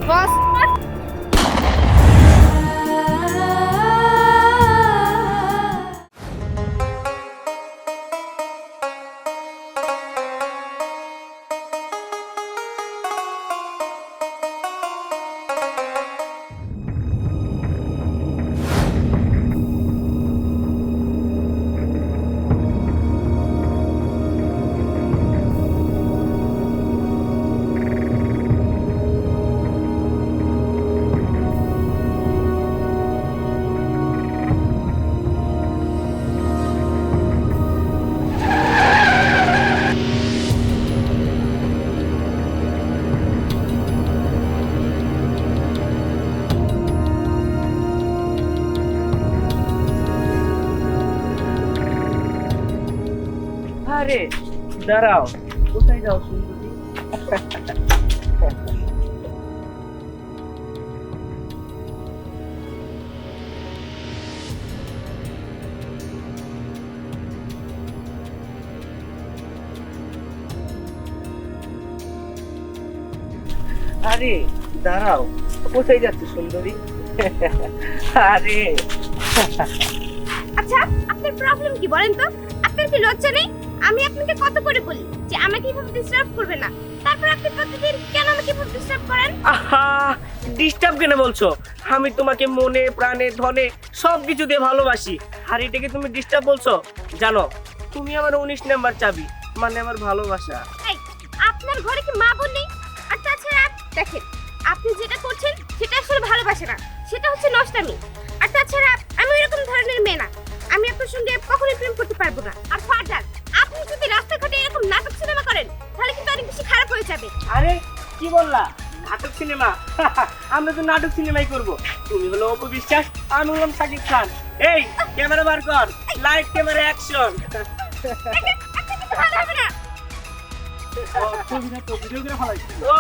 বস আরে দাঁড়াও, কোথায় যাও সুন্দরী? আরে দাঁড়াও, কোথায় যাচ্ছে সুন্দরী? আরে আচ্ছা আপনার প্রবলেম কি বলেন তো? আপনার কি লজ্জা নেই? আমি আপনাকে কত করে বলি যে আমাকে এভাবে ডিস্টার্ব করবে না, তারপর আপনি প্রতিদিন কেন আমাকে এভাবে ডিস্টার্ব করেন? আহা, ডিস্টার্ব কেন বলছো? আমি তোমাকে মনে প্রাণে ধনে সবকিছু দিয়ে ভালোবাসি, আর এটাকে তুমি ডিস্টার্ব বলছো? জানো, তুমি আমার 19 নাম্বার চাবি, মানে আমার ভালোবাসা। এই, আপনার ঘরে কি মা বোন নেই? আর তাছাড়া দেখেন, আপনি যেটা করছেন সেটা আসলে ভালোবাসা না, সেটা হচ্ছে নষ্টামি। আর তাছাড়া আমি এরকম ধরনের মেয়ে না, আমি আপনার সঙ্গে কখনোই প্রেম করতে পারবো না। আর ফার্দার আপনি যদি রাস্তাঘাটে এরকম নাটক সিনেমা করেন তাহলে কিন্তু অনেক বেশি খারাপ হয়ে যাবে। আরে কি বললা? নাটক সিনেমা? আমরা তো নাটক সিনেমাই করব। তুমি হলো অপু বিশ্বাস, আমি হলাম শাকিব খান। এই ক্যামেরা বার কর, লাইট ক্যামেরা অ্যাকশন। ভালো হবে না। ও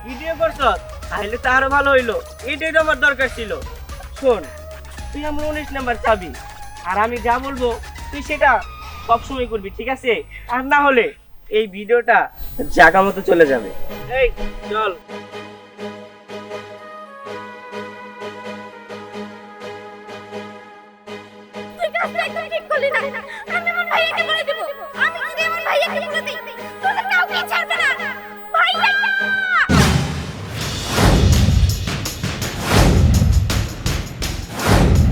ভিডিও করছ, তাহলে তো আরো ভালো হইলো, এটাই তো আমার দরকার ছিল। শোন, তুই আমার 19 নাম্বার চাবি, আর আমি যা বলবো তুই সেটা সবসময় করবি, ঠিক আছে? আর না হলে এই ভিডিওটা জায়গা মতো চলে যাবে। এই চল। তুই কাজটা একদম ঠিক করলি না। আমি আমার ভাইয়াকে বলে দেব। আমি যদি আমার ভাইয়াকে বলে দেই, তোরা কাউকে ছাড়বে না। ভাইয়া!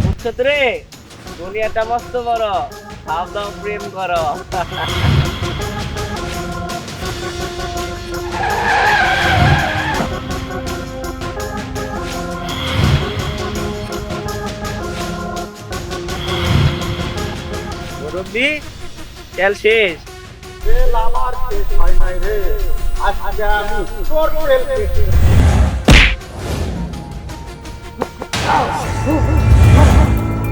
বুঝছো তো রে, দুনিয়াটা মস্ত বড়, ভাব দাও প্রেম করো। মুরব্বি, খেল শেষ। তেল আমার শেষ হয় নাই রে, আজকে আমি তোর তেল খেয়েছি।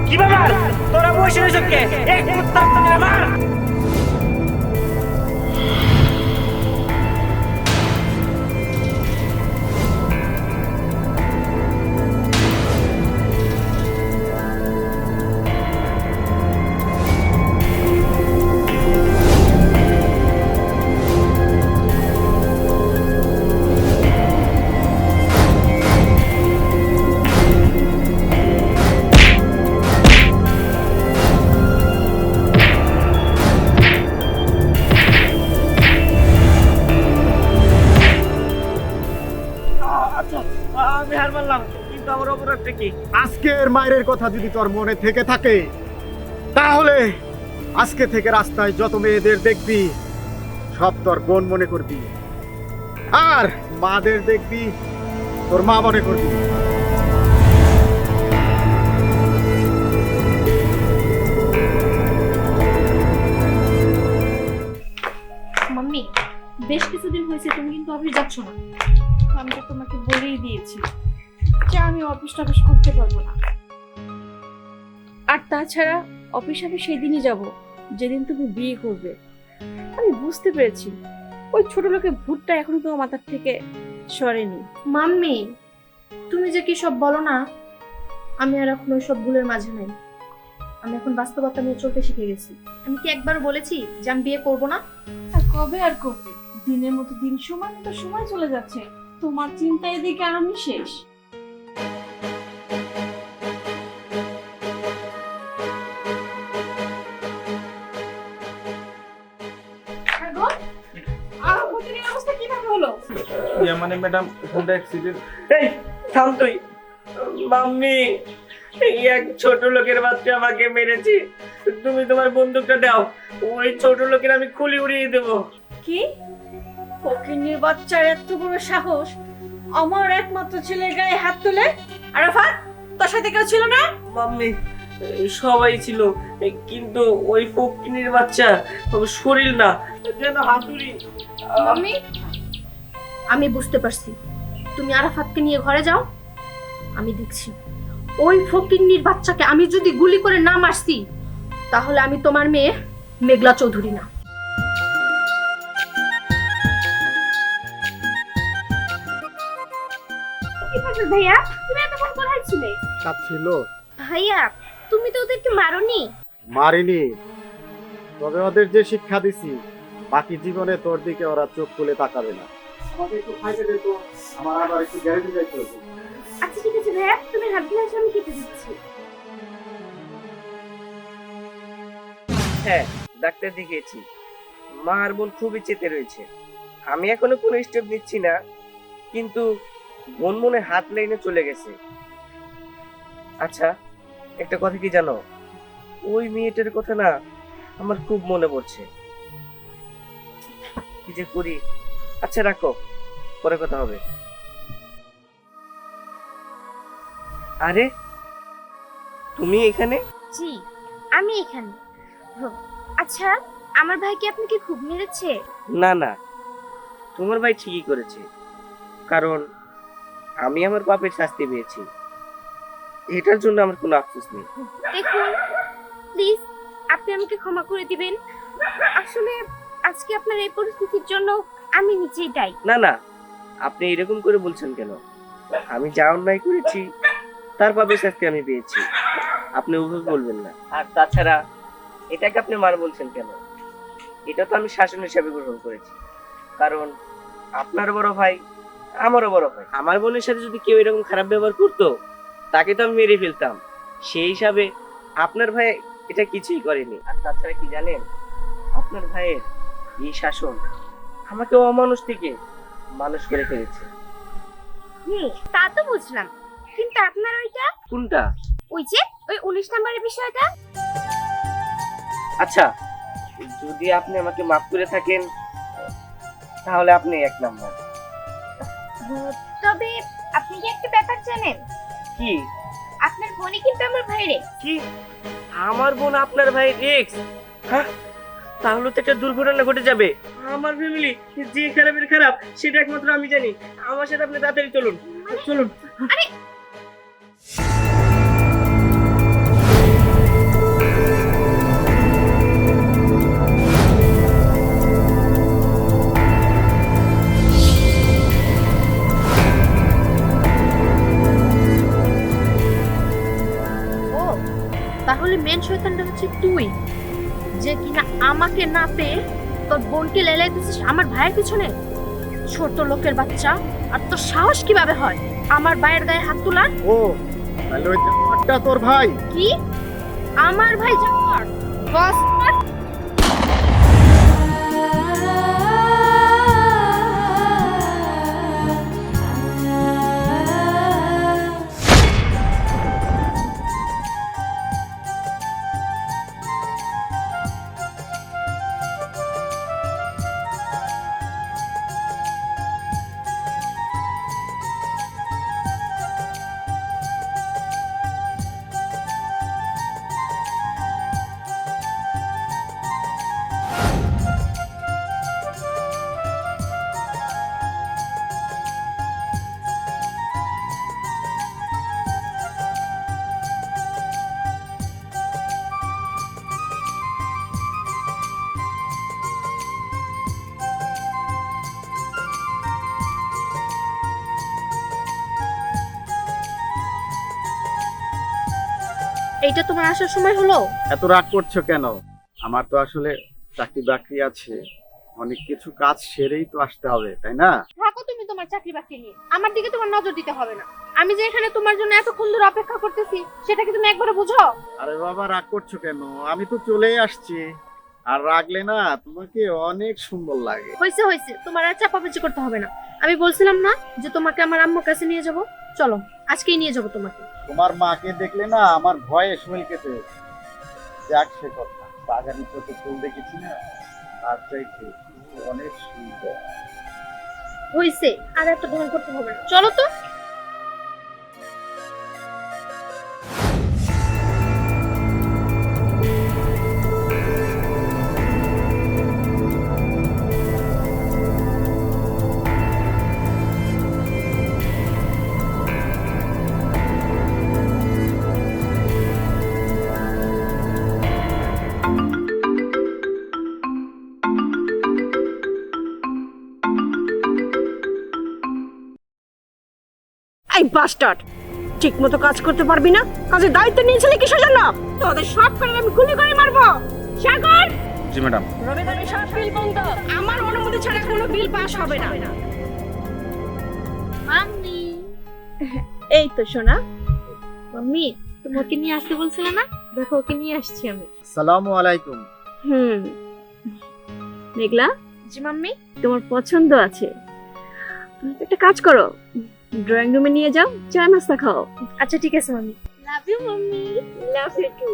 কি ব্যাপার, তোরা বসে রয়েছ কে? এক কুত্তা তোদের মার। আমি হার মানলাম, কিন্তু আমার অপরাধটা কি? আজকের মায়ের কথা যদি তোর মনে থেকে থাকে, তাহলে আজকে থেকে রাস্তায় যত মেয়েদের দেখবি সব তোর বোন মনে করবি, আর মাদের দেখবি তোর মা মনে করবি। মাম্মি, বেশ কিছুদিন হয়েছে তুমি কিন্তু অফিস যাচ্ছ না। আমি তো তোমাকে বলেই দিয়েছি যে আমি অফিস করতে পারবো না। আর তাছাড়া অফিস আমি সেদিনই যাব যেদিন তুমি বিয়ে করবে। আমি বুঝতে পেরেছি ওই ছোট লোকের ভূতটা এখনো তোমার মাথার থেকে সরেনি। মাম্মি, তুমি যে কি সব বলো না, আমি আর এখন ওই সব ভুলের মাঝে নাই। আমি এখন বাস্তবতা নিয়ে চলতে শিখে গেছি। আমি কি একবার বলেছি যে আমি বিয়ে করবো না? আর কবে আর করবে? দিনের মতো দিন, সময় মতো সময় চলে যাচ্ছে, তোমার চিন্তা এদিকে আমি শেষ। অবস্থা কিভাবে হলো? মানে ম্যাডাম ফোনটা অ্যাক্সিডেন্ট। এই থাম তুই। মাম্মি, এই এক ছোট লোকের বাচ্চা আমাকে মেরেছে। তুমি তোমার বন্দুকটা দাও, ওই ছোট লোকের আমি খুলি উড়িয়ে দেবো। কি ফকিন্নির বাচ্চার এত বড় সাহস আমার একমাত্র ছেলের গায়ে হাত তুলে? আরাফাত, তোর সাথে কেউ ছিল না? মাম্মি, সবাই ছিল, কিন্তু ওই ফকিনীর বাচ্চা শরীর না, যেন হাতুড়ি। মাম্মি, আমি বুঝতে পারছি। তুমি আরাফাতকে নিয়ে ঘরে যাও, আমি দেখছি। ওই ফকিন্নির বাচ্চাকে আমি যদি গুলি করে না মারছি, তাহলে আমি তোমার মেয়ে মেঘলা চৌধুরী না। ভাইয়া, তুমি এতক্ষণ কোথায় ছিলে? কাজ ছিল। ভাইয়া, তুমি তো ওদেরকে মারোনি। মারিনি, তবে ওদের যে শিক্ষা দিছি, বাকি জীবনে তোর দিকে ওরা চোখ খুলে তাকাবে না। আমাকে একটু খাইতে দে তো, আমার আবার একটু গ্যারেজে যাইতে হবে। আচ্ছা ঠিক আছে ভাইয়া, তুমি হাত দিলে আমি খেতে দিচ্ছি। হ্যাঁ, ডাক্তার দেখিয়েছি, মা আর বোন খুবই চেতে রয়েছে। আমি এখনো কোনো স্টেপ নিচ্ছি না, কিন্তু বোন মনে হাত লাইনে চলে গেছে। আচ্ছা, একটা কথা কি জানো, ওই মেয়েটার কথা না আমার খুব মনে পড়ছে। কি যে করি। আচ্ছা রাখো, পরে কথা হবে। আরে তুমি এখানে? জি, আমি এখানে। আচ্ছা, আমার ভাইকে আপনি কি খুব মেরেছে? না না, তোমার ভাই ঠিকই করেছে, কারণ আমি আমার পাপের শাস্তি পেয়েছি। এটার জন্য আমার কোনো আফসোস নেই। দেখুন, প্লিজ আপনি আমাকে ক্ষমা করে দিবেন। আসলে আজকে আপনার এই পরিস্থিতির জন্য আমি নিজেই দায়ী। না না, আপনি এরকম করে বলছেন কেন? আমি যা অন্যায় করেছি তার পাপের শাস্তি আমি পেয়েছি, আপনি ওভাবে বলবেন না। আর তাছাড়া এটাকে আপনি মার বলছেন কেন? এটা তো আমি শাসন হিসাবে গ্রহণ করেছি, কারণ আপনার বড় ভাই আমারও বড় ভাই। আমার বোনের সাথে যদি কেউ এরকম খারাপ ব্যবহার করতো, তাকে তো আমি মেরে ফেলতাম। সেই হিসাবে আপনার ভাই এটা কিছুই করেনি। আর তাছাড়া কি জানেন, আপনার ভাইয়ের এই শাসন আমাকে অমানুষ থেকে মানুষ করে ফেলেছে। তা তো বুঝলাম, কিন্তু আপনার ওইটা, কোনটা? ওই যে ওই 19 নম্বরের বিষয়টা। আচ্ছা, যদি আপনি আমাকে মাফ করে থাকেন, তাহলে আপনি এক নাম্বার। তবে আপনি কি একটা ব্যাপার জানেন? কি? আপনার বোনই কিন্তু আমার ভাইরে। কি? আমার বোন আপনার ভাই এক্স? হ্যাঁ, তাহলে তো একটা দুর্ঘটনা ঘটে যাবে। আমার ফ্যামিলি যে খারাপের খারাপ সেটা একমাত্র আমি জানি। আমার সাথে আপনি তাড়াতাড়ি চলুন, চলুন। আরে ও, তাহলে মেন শয়তানটা হচ্ছে তুই, যে কিনা আমাকে না পেয়ে তোর বোনকে লেলাইতেছিস আমার ভাইয়ের পিছনে। ছোট লোকের বাচ্চা, আর তোর সাহস কিভাবে হয় আমার ভাইয়ের গায়ে হাত তোলার? ও, তাহলে ওই জানোয়ারটা তোর ভাই? কি? আমার ভাই জানোয়ার? বস এইটা তোমার আসার সময় হলো? এত রাগ করছো কেন? আমার তো আসলে চাকরি বাকরি আছে, অনেক কিছু কাজ সেরেই তো আসতে হবে, তাই না? থাকো তুমি তোমার চাকরি বাকরি নিয়ে, আমার দিকে তোমার নজর দিতে হবে না। আমি যে এখানে তোমার জন্য এতক্ষণ ধরে অপেক্ষা করতেছি সেটা কি তুমি একবারে বুঝো? আরে বাবা, রাগ করছো কেন? আমি তো চলেই আসছি। আর রাগলে না তোমাকে অনেক সুন্দর লাগে। হয়েছে হয়েছে, তোমার আর চাপাবাজি করতে হবে না। আমি বলছিলাম না যে তোমাকে আমার আম্মুর কাছে নিয়ে যাব? চলো আজকেই নিয়ে যাব তোমাকে। তোমার মাকে দেখলে না আমার ভয়ে শরীর কেঁপে ওঠে। যাক সে কথা, বাগানে তো ফুল দেখেছি না, তার চাইতে অনেক সুন্দর। হয়েছে, আর এত ঢং করতে হবে না, চলো তো। এই বাস্টার্ড, ঠিক মতো কাজ করতে পারবি না? কাজের দায়িত্ব নিয়েছিলি কিসের জন্য? তোদের সব করে আমি গুলি করে মারবো। সাগর, জি ম্যাডাম। রবিবারে সব বিল বন্ধ। আমার অনুমতি ছাড়া কোনো বিল পাস হবে না। মাম্মি, এই তো সোনা, মাম্মি তোমাকে নিয়ে আসতে বলছিলে না, দেখো ওকে নিয়ে আসছি আমি। আসসালামু আলাইকুম। মেঘলা, জি মাম্মি। তোমার পছন্দ আছে, তুমি তো একটা কাজ করো, ড্রয়িং রুমে নিয়ে যাও, চা নাস্তা খাও। আচ্ছা ঠিক আছে mummy. Love you mummy. Love you too.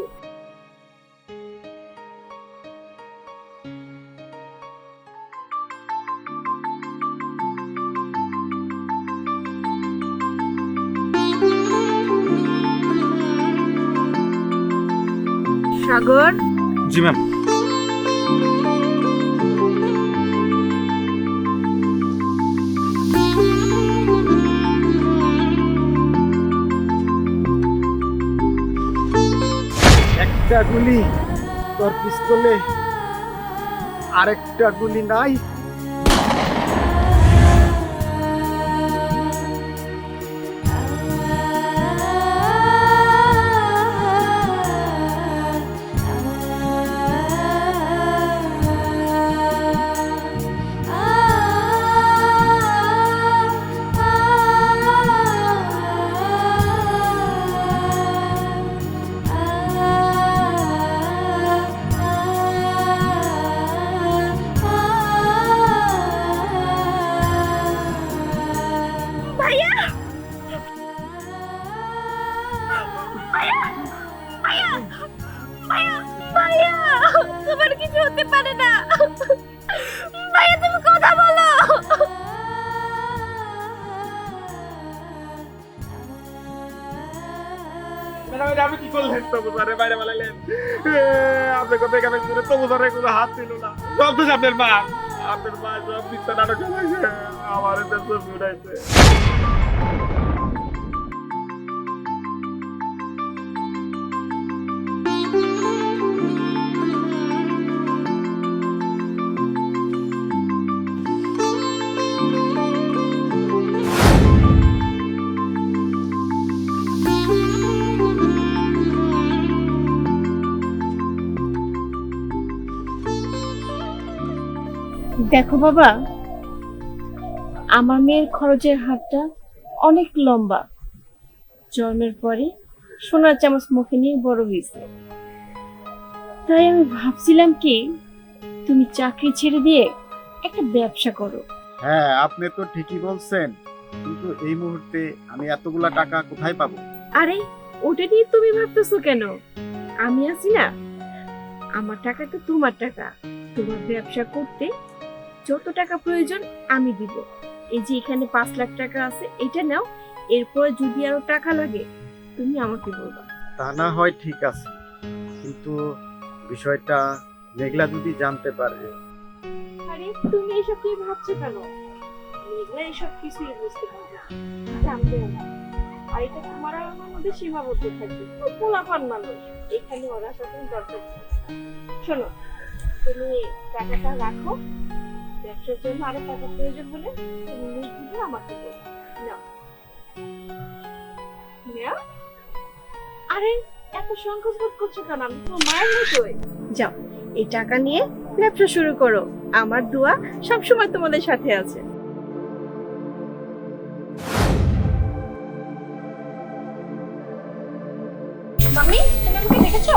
Sagar, জি ম্যাম। একটা গুলি তোর পিস্তলে, আরেকটা গুলি নাই। ভাইয়া, তোমার কিছু হতে পারে না। ভাইয়া তুমি কথা বলো। ম্যাডাম, এটা আপনি কি করলেন? তবু স্যারে বাইরে বানাইলেন। আপনি কোথায় গেলেন? তবু স্যারে কোনো হাত ছিল না। সব তো আপনার মা। আপনার মা সব মিথ্যা নাটক চালাইছে। আমার এটা সব উড়াইছে। দেখো বাবা, আমার মেয়ের খরচের হাতটা অনেক লম্বা। জন্মের পরে সোনার চামচ মুখে নিয়ে বড় হয়েছে। তাই আমি ভাবছিলাম কি, তুমি চাকরি ছেড়ে দিয়ে একটা ব্যবসা করো। হ্যাঁ, আপনি তো ঠিকই বলছেন, কিন্তু এই মুহূর্তে আমি এতগুলা টাকা কোথায় পাবো? আরে ওটা নিয়ে তুমি ভাবতেছো কেন? আমি আছি না, আমার টাকা তো তোমার টাকা। তোমার ব্যবসা করতে যত টাকা প্রয়োজন আমি দিব। এই যে এখানে 5 লাখ টাকা আছে, এটা নাও। এরপরে যদি আরো টাকা লাগে তুমি আমাকে বলবা। তা না হয় ঠিক আছে, কিন্তু বিষয়টা মেঘলা যদি জানতে পারে। আরে তুমি এসব কি ভাবছো কেন? মেঘলা এসব কিছুই বুঝতে পারবে না, জানবেও না। আর এটা তোমার আর আমার মধ্যে সীমাবদ্ধ থাকবে। তো পোলাপান মানুষ, এখানে ওরা সাথে দরকার নেই। শোনো, তুমি টাকাটা রাখো, ব্যবসার জন্য আরো টাকা প্রয়োজন হলে তুমি নির্দ্বিধায় আমাকে বলো। নাও নাও। আরে এত সংকোচ বোধ করছো কেন? আমি তোমার মায়ের মতোই। যাও, এই টাকা নিয়ে ব্যবসা শুরু করো, আমার দোয়া সবসময় তোমাদের সাথে আছে। মাম্মি তুমি আমাকে দেখেছো?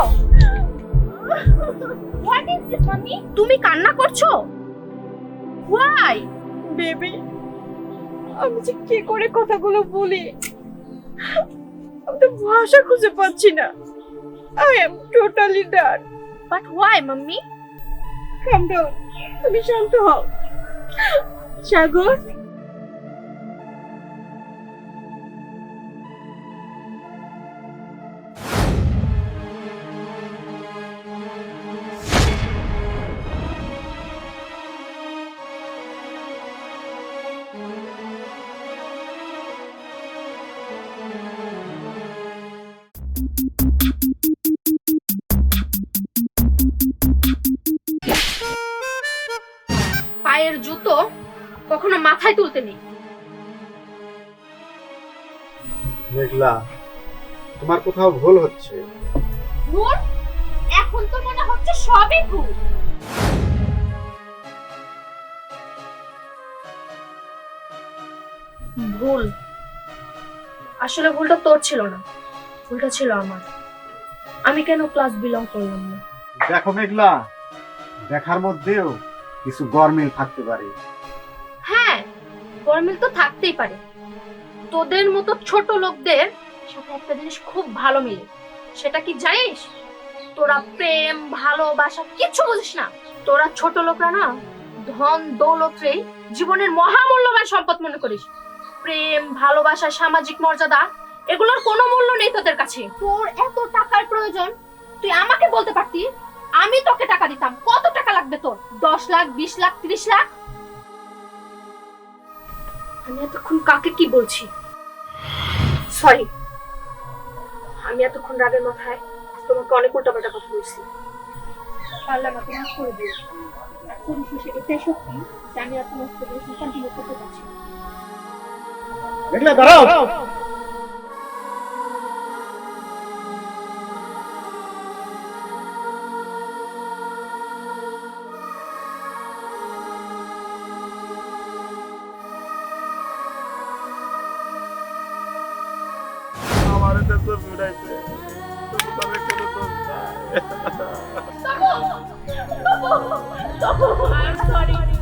What is this mummy? তুমি কান্না করছো? হোয়াই? বেবি, আমি যে কি করে কথাগুলো বলি, আমি তো ভাষা খুঁজে পাচ্ছি না। I am totally done. But why mummy? Calm down, তুমি শান্ত হও। সাগর, পায়ের জুতো কখনো মাথায় তুলতে নেই। মেঘলা, তোমার কোথাও ভুল হচ্ছে। ভুল? এখন তো মনে হচ্ছে সবই ভুল। ভুল? আসলে ভুলটা তোর ছিল না, ভুলটা ছিল আমার। আমি কেন ক্লাস বিলং করলাম না? দেখো মেঘলা, দেখার মধ্যেও কিছু গরমিল থাকতে পারে। হ্যাঁ, গরমিল তো থাকতেই পারে। তোদের মতো ছোট লোকদের সাথে একটা জিনিস খুব ভালো মিলে, সেটা কি জানিস? তোরা প্রেম ভালোবাসা কিচ্ছু বুঝিস না। তোরা ছোট লোকরা না ধন দৌলতরেই জীবনের মহামূল্যবান সম্পদ মনে করিস। প্রেম ভালোবাসা সামাজিক মর্যাদা এগুলোর কোনো মূল্য নেই তোদের কাছে। তোর এত টাকার প্রয়োজন, তুই আমাকে বলতে পারতি, আমি তোকে টাকা দিতাম। কত টাকা লাগবে তোর? 10 লাখ, 20 লাখ, 30 লাখ? আমি এতক্ষণ কাকে কি বলছি? সরি, আমি এতক্ষণ রাগের মাথায় তোমাকে অনেক উল্টাপাল্টা কথা বলছি। পারলে আমাকে মাফ করে দিও। পরিশেষে এটাই সত্যি যে আমি আর তোমার সাথে রিলেশন কন্টিনিউ করতে পারছি না। মেঘলা দাঁড়াও। আমার দেশ উড়াইছে, তবুজারে কোনো দোষ নাই। I'm sorry.